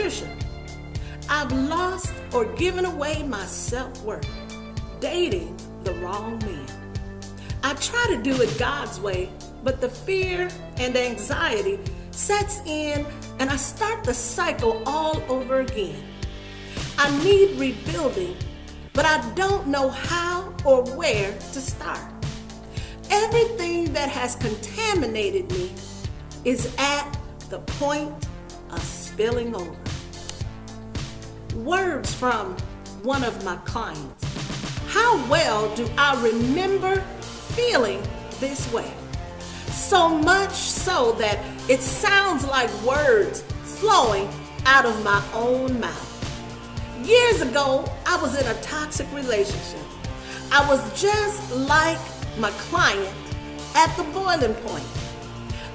Patricia. I've lost or given away my self-worth, dating the wrong man. I try to do it God's way, but the fear and anxiety sets in and I start the cycle all over again. I need rebuilding, but I don't know how or where to start. Everything that has contaminated me is at the point of spilling over. Words from one of my clients. How well do I remember feeling this way? So much so that it sounds like words flowing out of my own mouth. Years ago, I was in a toxic relationship. I was just like my client at the boiling point.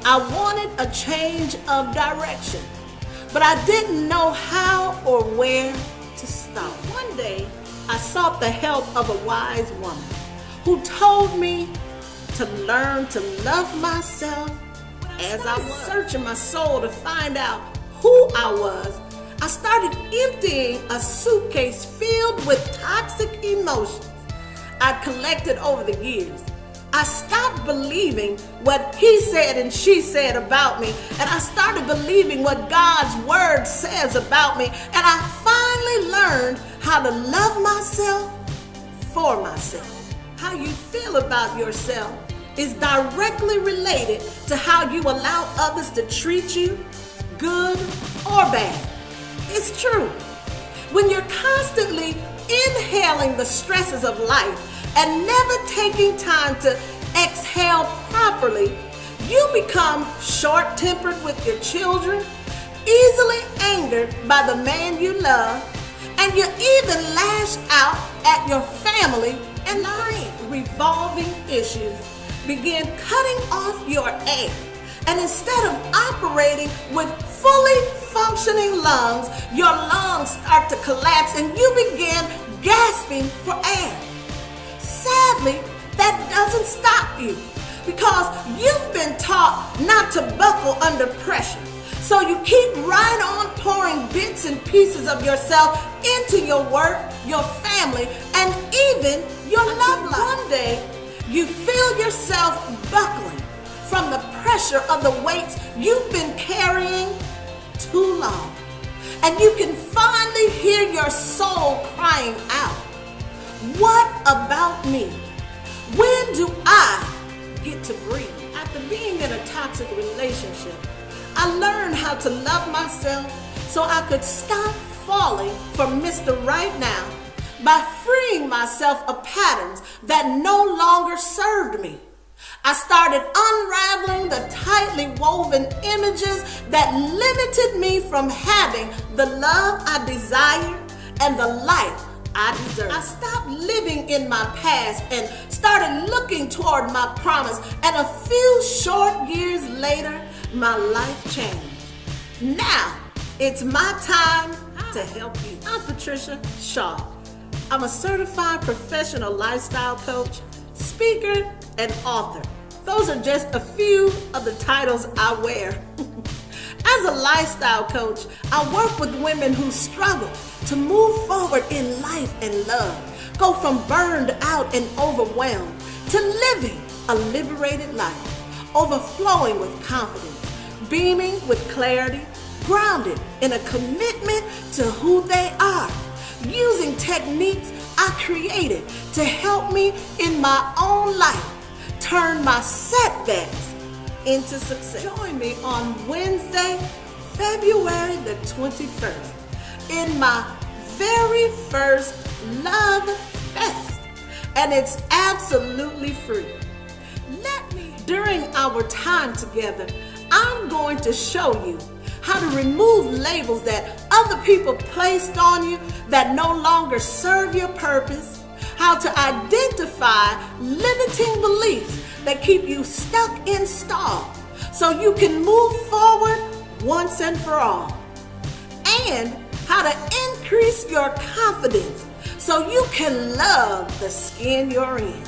I wanted a change of direction, but I didn't know how or where to start. One day, I sought the help of a wise woman who told me to learn to love myself as I was. Searching my soul to find out who I was, I started emptying a suitcase filled with toxic emotions I'd collected over the years. I stopped believing what he said and she said about me, and I started believing what God's word says about me, and I finally learned how to love myself for myself. How you feel about yourself is directly related to how you allow others to treat you, good or bad. It's true. When you're constantly inhaling the stresses of life and never taking time to exhale properly, you become short-tempered with your children, easily angered by the man you love, and you even lash out at your family, and revolving issues begin cutting off your air. And instead of operating with fully functioning lungs, your lungs start to collapse and you begin gasping for air. Sadly, that doesn't stop you because you've been taught not to buckle under pressure. So you keep right on pouring bits and pieces of yourself into your work, your family, and even your love life. One day, you feel yourself buckling from the pressure of the weights you've been carrying too long. And you can finally hear your soul crying out, "What about me? When do I get to breathe?" After being in a toxic relationship, I learned how to love myself so I could stop falling for Mr. Right Now by freeing myself of patterns that no longer served me. I started unraveling the tightly woven images that limited me from having the love I desired and the life I deserve. I stopped living in my past and started looking toward my promise, and a few short years later, my life changed. Now, it's my time to help you. I'm Patricia Shaw. I'm a certified professional lifestyle coach, speaker, and author. Those are just a few of the titles I wear. As a lifestyle coach, I work with women who struggle to move forward in life and love, go from burned out and overwhelmed to living a liberated life, overflowing with confidence, beaming with clarity, grounded in a commitment to who they are, using techniques I created to help me in my own life turn my setbacks into success. Join me on Wednesday, February the 21st in my very first Lovefest, and it's absolutely free. During our time together, I'm going to show you how to remove labels that other people placed on you that no longer serve your purpose, how to identify limiting beliefs that keep you stuck in stall so you can move forward once and for all, and how to increase your confidence so you can love the skin you're in.